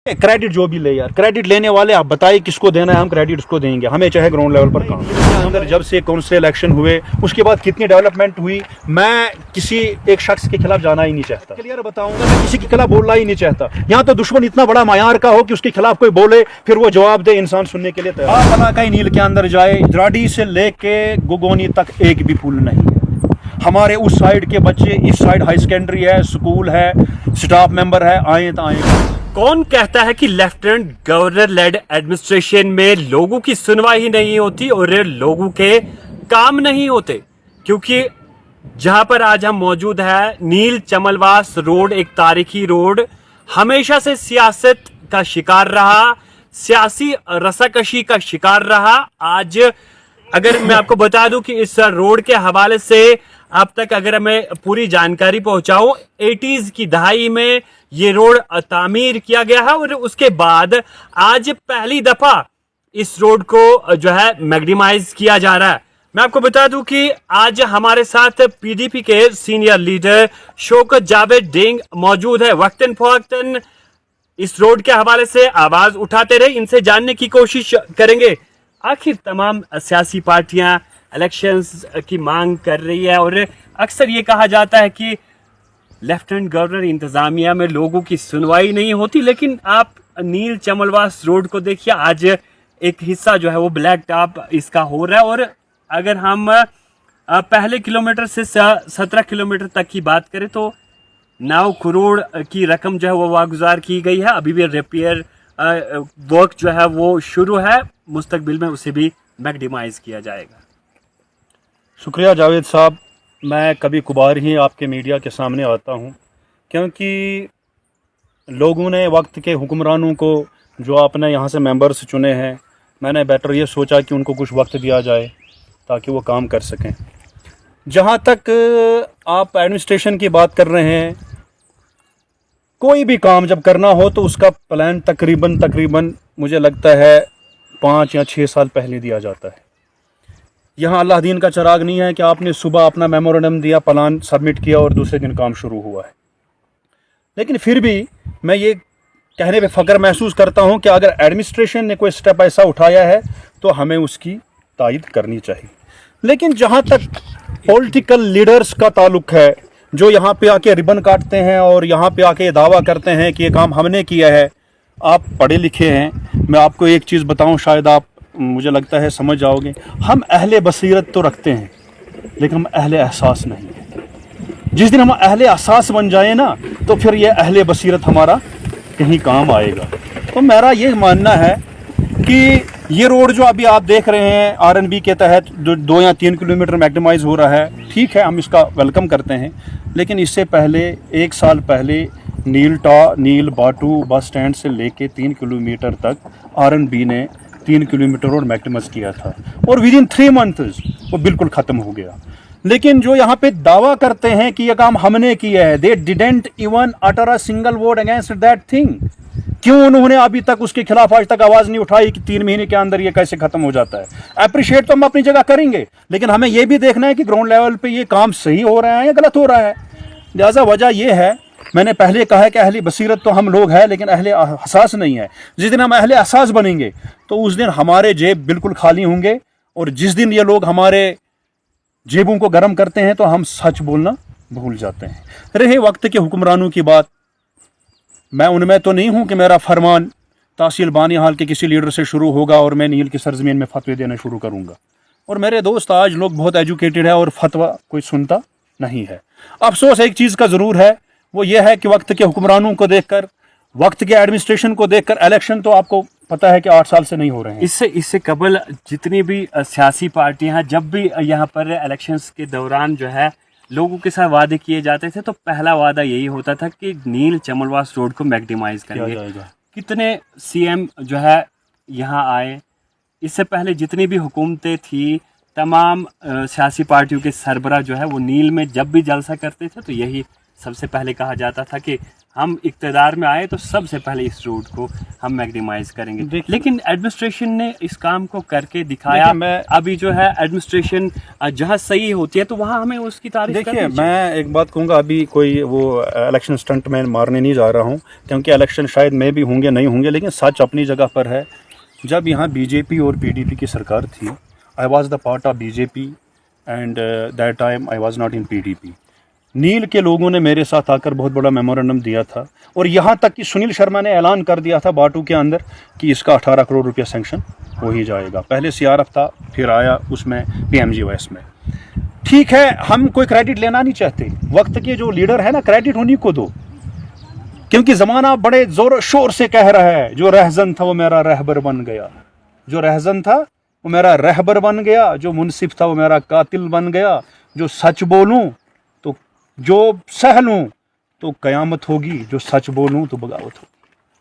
Credit जो भी ले यार, क्रेडिट लेने वाले आप बताइए किसको देना है, हम क्रेडिट उसको देंगे, हमें चाहे ग्राउंड लेवल पर काम। अंदर जब से काउंसिल इलेक्शन हुए उसके बाद कितनी डेवलपमेंट हुई, मैं किसी एक शख्स के खिलाफ जाना ही नहीं चाहता, क्लियर बताऊंगा, मैं किसी के खिलाफ बोलना ही नहीं चाहता। यहाँ तो दुश्मन इतना बड़ा मायार का हो कि उसके खिलाफ कोई बोले फिर वो जवाब दे, इंसान सुनने के लिए तैयार। इलाकाई नील के अंदर जाए, द्राडी से लेके गुगोनी तक एक भी पुल नहीं है। हमारे उस साइड के बच्चे, इस साइड हाई सेकेंडरी है, स्कूल है, स्टाफ मेंबर है, आए तो आए। कौन कहता है कि लेफ्टिनेंट गवर्नर लेड एडमिनिस्ट्रेशन में लोगों की सुनवाई नहीं होती और लोगों के काम नहीं होते? क्योंकि जहां पर आज हम मौजूद हैं, नील चमलवास रोड, एक तारीखी रोड, हमेशा से सियासत का शिकार रहा, सियासी रसाकशी का शिकार रहा। आज अगर मैं आपको बता दूं कि इस रोड के हवाले से अब तक अगर मैं पूरी जानकारी पहुंचाऊं, 80s की दहाई में ये रोड तामीर किया गया है और उसके बाद आज पहली दफा इस रोड को जो है मैग्नीमाइज किया जा रहा है। मैं आपको बता दूं कि आज हमारे साथ पीडीपी के सीनियर लीडर शौकत जावेद डेंग मौजूद है। वक्तन फवक्तन इस रोड के हवाले से आवाज उठाते रहे, इनसे जानने की कोशिश करेंगे आखिर तमाम सियासी पार्टियां इलेक्शंस की मांग कर रही है और अक्सर ये कहा जाता है कि लेफ्टिनेंट गवर्नर इंतजामिया में लोगों की सुनवाई नहीं होती, लेकिन आप नील चमलवास रोड को देखिए, आज एक हिस्सा जो है वो ब्लैक टॉप इसका हो रहा है। और अगर हम पहले किलोमीटर से 17 किलोमीटर तक की बात करें तो 9 करोड़ की रकम जो है वो वागुजार की गई है। अभी भी रिपेयर वर्क जो है वो शुरू है, मुस्तकबिल में उसे भी मैग्नीमाइज किया जाएगा। शुक्रिया जावेद साहब, मैं कभी कभार ही आपके मीडिया के सामने आता हूं, क्योंकि लोगों ने वक्त के हुक्मरानों को जो आपने यहाँ से मेंबर्स चुने हैं, मैंने बेटर ये सोचा कि उनको कुछ वक्त दिया जाए ताकि वो काम कर सकें। जहाँ तक आप एडमिनिस्ट्रेशन की बात कर रहे हैं, कोई भी काम जब करना हो तो उसका प्लान तकरीबन मुझे लगता है 5 या 6 साल पहले दिया जाता है। यहाँ अल्लाह दीन का चराग नहीं है कि आपने सुबह अपना मेमोरेंडम दिया, प्लान सबमिट किया और दूसरे दिन काम शुरू हुआ है। लेकिन फिर भी मैं ये कहने पे फ़ख्र महसूस करता हूँ कि अगर एडमिनिस्ट्रेशन ने कोई स्टेप ऐसा उठाया है तो हमें उसकी तायद करनी चाहिए। लेकिन जहाँ तक पॉलिटिकल लीडर्स का ताल्लुक है, जो यहाँ पे आके रिबन काटते हैं और यहाँ पे आके दावा करते हैं कि ये काम हमने किया है, आप पढ़े लिखे हैं, मैं आपको एक चीज़ बताऊँ, शायद आप मुझे लगता है समझ जाओगे। हम अहले बसीरत तो रखते हैं लेकिन हम अहले एहसास नहीं है। जिस दिन हम अहले एहसास बन जाए ना तो फिर ये अहले बसीरत हमारा कहीं काम आएगा। तो मेरा ये मानना है कि ये रोड जो अभी आप देख रहे हैं आरएनबी के तहत जो 2 या 3 किलोमीटर मैग्नीमाइज हो रहा है, ठीक है, हम इसका वेलकम करते हैं। लेकिन इससे पहले 1 साल पहले नील बाटू बस स्टैंड से लेके 3 किलोमीटर तक आरएनबी ने 3 किलोमीटर रोड मैग्नीमाइज किया था और विद इन 3 मंथ्स वो बिल्कुल ख़त्म हो गया। लेकिन जो यहाँ पे दावा करते हैं कि ये काम हमने किया है, they didn't even utter a single word against that thing. क्यों उन्होंने अभी तक उसके खिलाफ आज तक आवाज़ नहीं उठाई कि 3 महीने के अंदर ये कैसे ख़त्म हो जाता है? अप्रिशिएट तो हम अपनी जगह करेंगे, लेकिन हमें ये भी देखना है कि ग्राउंड लेवल पे ये काम सही हो रहा है या गलत हो रहा है। लिहाजा वजह यह है, मैंने पहले कहा है कि अहली बसीरत तो हम लोग हैं लेकिन अहले एहसास नहीं है। जिस दिन हम अहले एहसास बनेंगे तो उस दिन हमारे जेब बिल्कुल खाली होंगे, और जिस दिन ये लोग हमारे जेबों को गर्म करते हैं तो हम सच बोलना भूल जाते हैं। रहे वक्त के हुक्मरानों की बात, मैं उनमें तो नहीं हूं कि मेरा फरमान तहसील बानिहाल के किसी लीडर से शुरू होगा और मैं नील की सरजमीन में फतवे देना शुरू करूंगा। और मेरे दोस्त आज लोग बहुत एजुकेटेड है और फतवा कोई सुनता नहीं है। अफसोस एक चीज़ का ज़रूर है, वो ये है कि वक्त के हुक्मरानों को देखकर, वक्त के एडमिनिस्ट्रेशन को देखकर, इलेक्शन तो आपको पता है कि 8 साल से नहीं हो रहे हैं। इससे कबल जितनी भी सियासी पार्टियां हैं, जब भी यहाँ पर इलेक्शंस के दौरान जो है लोगों के साथ वादे किए जाते थे, तो पहला वादा यही होता था कि नील चमलवास रोड को मैग्नीमाइज करेंगे। कितने सीएम जो है यहाँ आए, इससे पहले जितनी भी हुकूमतें थी, तमाम सियासी पार्टियों के सरबराह जो है वो नील में जब भी जलसा करते थे तो यही सबसे पहले कहा जाता था कि ہم اقتدار میں آئے تو سب سے پہلے اس روٹ کو ہم میگنیمائز کریں گے، لیکن ایڈمنسٹریشن نے اس کام کو کر کے دکھایا. ابھی جو ہے ایڈمنسٹریشن جہاں صحیح ہوتی ہے تو وہاں ہمیں اس کی تعریف کرنی دیکھیے میں ایک بات کہوں گا، ابھی کوئی وہ الیکشن سٹنٹ میں مارنے نہیں جا رہا ہوں، کیونکہ الیکشن شاید میں بھی ہوں گے نہیں ہوں گے، لیکن سچ اپنی جگہ پر ہے. جب یہاں بی جے پی اور پی ڈی پی کی سرکار تھی، I was the part of B J P and that time I was not in P D P. نیل کے لوگوں نے میرے ساتھ آ کر بہت بڑا میمورنڈم دیا تھا، اور یہاں تک کہ سنیل شرما نے اعلان کر دیا تھا باٹو کے اندر کہ اس کا 18 کروڑ روپیہ سینکشن ہو ہی جائے گا. پہلے سی آر ایف تھا، پھر آیا اس میں پی ایم جی ویس میں. ٹھیک ہے، ہم کوئی کریڈٹ لینا نہیں چاہتے، وقت کے جو لیڈر ہے نا کریڈٹ انہیں کو دو، کیونکہ زمانہ بڑے زور و شور سے کہہ رہا ہے جو رہزن تھا وہ میرا رہبر بن گیا، جو رہزن تھا وہ میرا رہبر بن گیا، جو منصف تھا وہ میرا قاتل بن گیا، جو سچ بولوں تو جو سہ لوں تو قیامت ہوگی، جو سچ بولوں تو بغاوت ہوگی.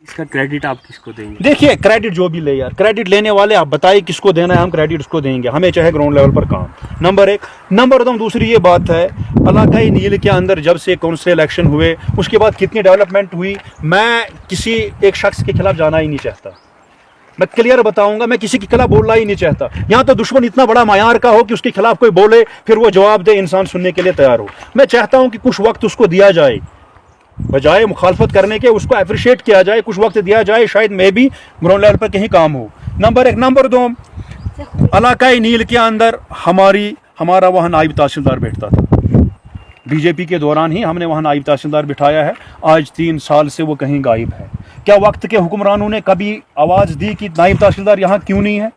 اس کا کریڈٹ آپ کس کو دیں گے؟ دیکھیے کریڈٹ جو بھی لے یار، کریڈٹ لینے والے آپ بتائیں کس کو دینا ہے، ہم کریڈٹ اس کو دیں گے، ہمیں چاہے گراؤنڈ لیول پر کام. نمبر 1. نمبر 2 دوسری یہ بات ہے، علاقائی نیل کے اندر جب سے کونسل الیکشن ہوئے اس کے بعد کتنی ڈیولپمنٹ ہوئی. میں کسی ایک شخص کے خلاف جانا ہی نہیں چاہتا، میں کلیئر بتاؤں گا، میں کسی کے خلاف بولنا ہی نہیں چاہتا. یہاں تو دشمن اتنا بڑا معیار کا ہو کہ اس کے خلاف کوئی بولے پھر وہ جواب دے، انسان سننے کے لیے تیار ہو. میں چاہتا ہوں کہ کچھ وقت اس کو دیا جائے، بجائے مخالفت کرنے کے اس کو اپریشیٹ کیا جائے، کچھ وقت دیا جائے، شاید میں بھی گراؤنڈ لیول پر کہیں کام ہو. نمبر 1. نمبر 2، علاقائی نیل کے اندر ہمارا وہاں نائب تحصیلدار بیٹھتا تھا، بی جے پی کے دوران ہی ہم نے وہاں نائب تحصیلدار بٹھایا ہے. آج 3 سال سے وہ کہیں غائب ہے. کیا وقت کے حکمرانوں نے کبھی آواز دی کہ نائب تحصیلدار یہاں کیوں نہیں ہے؟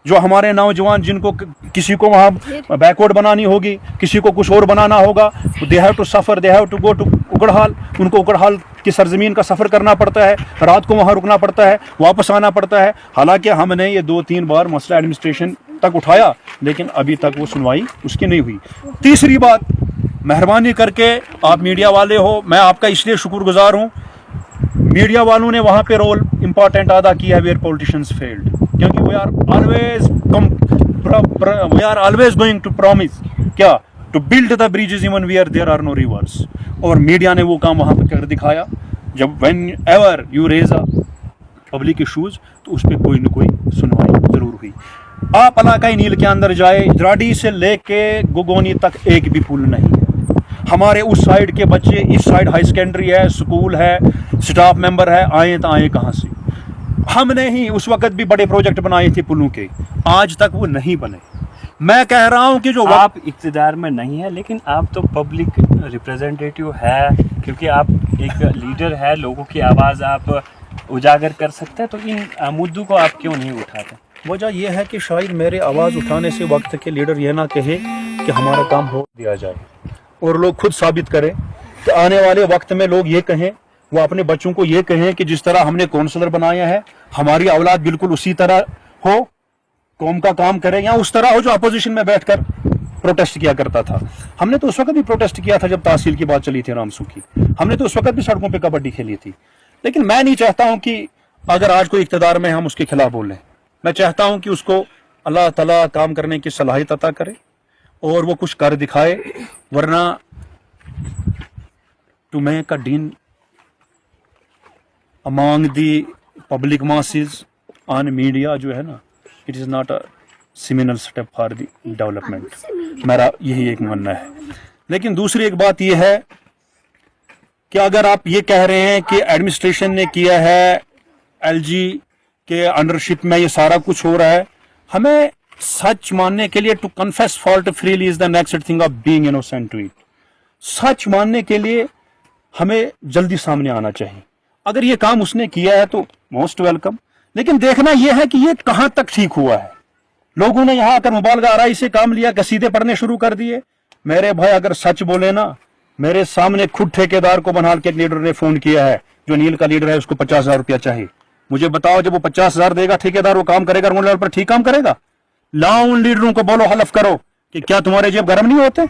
جو ہمارے نوجوان جن کو کسی کو وہاں بیکورڈ بنانی ہوگی، کسی کو کچھ اور بنانا ہوگا، دے have to suffer, they have to go to اکڑہال، ان کو اکڑہال کی سرزمین کا سفر کرنا پڑتا ہے، رات کو وہاں رکنا پڑتا ہے، واپس آنا پڑتا ہے. حالانکہ ہم نے یہ 2-3 بار مسئلہ ایڈمنسٹریشن تک اٹھایا لیکن ابھی تک وہ سنوائی اس کی نہیں ہوئی. تیسری بات، مہربانی کر کے آپ میڈیا والے ہو، میں آپ کا اس لیے شکر گزار ہوں، میڈیا والوں نے وہاں پہ رول امپورٹنٹ ادا کیا ہے ویئر پولیٹیشینز فیلڈ، کیونکہ we are always going to promise کیا to build the bridges even where there are no rivers, اور میڈیا نے وہ کام وہاں پہ کر دکھایا. جب whenever you raise a public issues تو اس پہ کوئی نہ کوئی سنوائی ضرور ہوئی. آپ علاقائی نیل کے اندر جائے، جراڈی سے لے کے گوگونی تک ایک بھی پل نہیں ہے. ہمارے اس سائڈ کے بچے، اس سائڈ ہائی سیکنڈری ہے، سکول ہے، سٹاف ممبر ہے، آئیں تو آئیں کہاں سے؟ ہم نے ہی اس وقت بھی بڑے پروجیکٹ بنائے تھے پلوں کے، آج تک وہ نہیں بنے. میں کہہ رہا ہوں کہ جو آپ اقتدار میں نہیں ہے لیکن آپ تو پبلک ریپریزنٹیٹیو ہے، کیونکہ آپ ایک لیڈر ہے، لوگوں کی آواز آپ اجاگر کر سکتے ہیں، تو ان مدعوں کو آپ کیوں نہیں اٹھاتے؟ وجہ یہ ہے کہ شاید میرے آواز اٹھانے سے وقت کے لیڈر یہ نہ کہے کہ ہمارا کام ہو دیا جائے، اور لوگ خود ثابت کریں کہ آنے والے وقت میں لوگ یہ کہیں، وہ اپنے بچوں کو یہ کہیں کہ جس طرح ہم نے کونسلر بنایا ہے ہماری اولاد بالکل اسی طرح ہو، قوم کا کام کرے، یا اس طرح ہو جو اپوزیشن میں بیٹھ کر پروٹیسٹ کیا کرتا تھا. ہم نے تو اس وقت بھی پروٹیسٹ کیا تھا جب تحصیل کی بات چلی تھی رامسو کی، ہم نے تو اس وقت بھی سڑکوں پہ کبڈی کھیلی تھی. لیکن میں نہیں چاہتا ہوں کہ اگر آج کوئی اقتدار میں ہم اس کے خلاف بولیں. میں چاہتا ہوں کہ اس کو اللہ تعالیٰ کام کرنے کی صلاحیت عطا کرے اور وہ کچھ کر دکھائے، ورنہ to make a dent among the public masses on media جو ہے نا، it is not a seminal step for the development. میرا یہی ایک ماننا ہے. لیکن دوسری ایک بات یہ ہے کہ اگر آپ یہ کہہ رہے ہیں کہ ایڈمنسٹریشن نے کیا ہے، ایل جی کے انڈرشپ میں یہ سارا کچھ ہو رہا ہے، ہمیں سچ ماننے کے لیے to confess fault freely is the next thing of being innocent to it. سچ ماننے کے لیے ہمیں جلدی سامنے آنا چاہیے. اگر یہ کام اس نے کیا ہے تو موسٹ ویلکم، لیکن دیکھنا یہ ہے کہ یہ کہاں تک ٹھیک ہوا ہے. لوگوں نے یہاں آ کر مبالغہ آرائی سے کام لیا، قصیدے پڑھنے شروع کر دیے. میرے بھائی اگر سچ بولے نا، میرے سامنے خود ٹھیکیدار کو بنال کے لیڈر نے فون کیا ہے، جو نیل کا لیڈر ہے، اس کو 50,000 روپیہ چاہیے. مجھے بتاؤ جب وہ 50,000 دے گا ٹھیکیدار، وہ کام کرے گا گراؤنڈ لیول پر ٹھیک کام کرے گا؟ لاؤ ان لیڈروں کو بولو، حلف کرو کہ کیا تمہارے جیب گرم نہیں ہوتے؟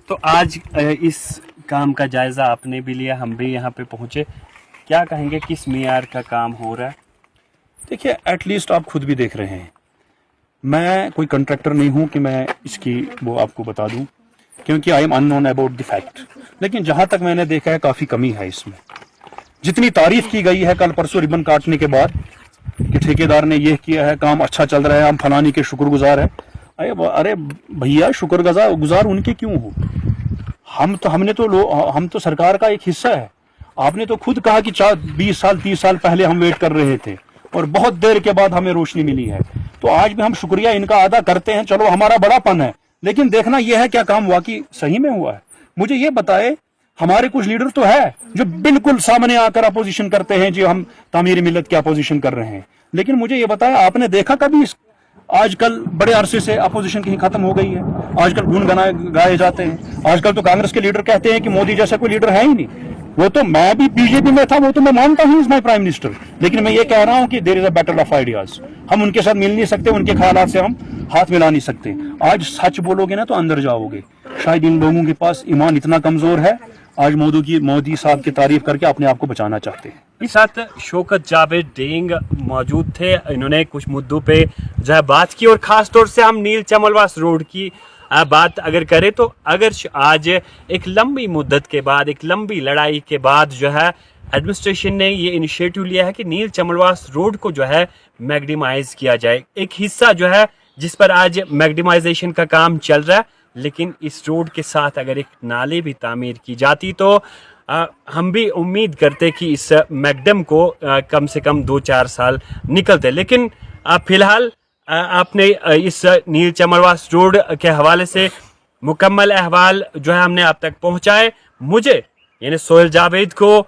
تو آج اس کام کا جائزہ آپ نے بھی لیا، ہم بھی یہاں پہ پہنچے، کیا کہیں گے کس معیار کا کام ہو رہا ہے؟ دیکھیے ایٹ لیسٹ آپ خود بھی دیکھ رہے ہیں، میں کوئی کنٹریکٹر نہیں ہوں کہ میں اس کی وہ آپ کو بتا دوں، کیونکہ I am unknown about the fact. لیکن جہاں تک میں نے دیکھا ہے کافی کمی ہے اس میں. जितनी तारीफ की गई है कल परसों रिबन काटने के बाद कि ठेकेदार ने यह किया है, काम अच्छा चल रहा है, हम फलानी के शुक्रगुजार है। अरे भैया, शुक्रगुजार उनके क्यों हो? हम तो सरकार का एक हिस्सा है। आपने तो खुद कहा कि 20 साल 30 साल पहले हम वेट कर रहे थे और बहुत देर के बाद हमें रोशनी मिली है। तो आज भी हम शुक्रिया इनका अदा करते हैं, चलो हमारा बड़ापन है, लेकिन देखना यह है क्या काम वाकई सही में हुआ है। मुझे ये बताए, हमारे कुछ लीडर तो है जो बिल्कुल सामने आकर अपोजिशन करते हैं, जो हम तामीर मिल्लत की अपोजिशन कर रहे हैं, लेकिन मुझे ये बताया, आपने देखा कभी आजकल बड़े अरसे से अपोजिशन कहीं खत्म हो गई है? आजकल गुण गाए जाते हैं। आजकल तो कांग्रेस के लीडर कहते हैं कि मोदी जैसा कोई लीडर है ही नहीं। वो तो मैं भी बीजेपी में था, वो तो मैं मानता हूँ इज माई प्राइम मिनिस्टर, लेकिन मैं ये कह रहा हूँ कि there is a battle of ideas. हम उनके साथ मिल नहीं सकते, उनके ख्यालात से हम हाथ मिला नहीं सकते। आज सच बोलोगे ना तो अंदर जाओगे। शायद इन लोगों के पास ईमान इतना कमजोर है, आज मोदी साहब की तारीफ करके अपने आप को बचाना चाहते हैं। इस साथ शौकत जावेद डेंग मौजूद थे। इन्होंने कुछ मुद्दों पे जो है बात की, और खास तौर से हम नील चमलवास रोड की बात अगर करें तो अगर आज एक लंबी मुद्दत के बाद, एक लंबी लड़ाई के बाद जो है एडमिनिस्ट्रेशन ने ये इनिशिएटिव लिया है कि नील चमलवास रोड को जो है मैग्नीमाइज किया जाए। एक हिस्सा जो है जिस पर आज मैग्नीमाइजेशन का काम चल रहा है, लेकिन इस रोड के साथ अगर एक नाले भी तामीर की जाती तो हम भी उम्मीद करते कि इस मैगडम को कम से कम 2-4 साल निकलते। लेकिन फिलहाल आपने इस नील चमलवास रोड के हवाले से मुकम्मल अहवाल जो है हमने आप तक पहुंचाए। मुझे यानी सोहेल जावेद को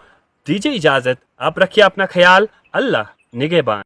दीजिए इजाज़त। आप रखिए अपना ख्याल। अल्लाह निगहबान।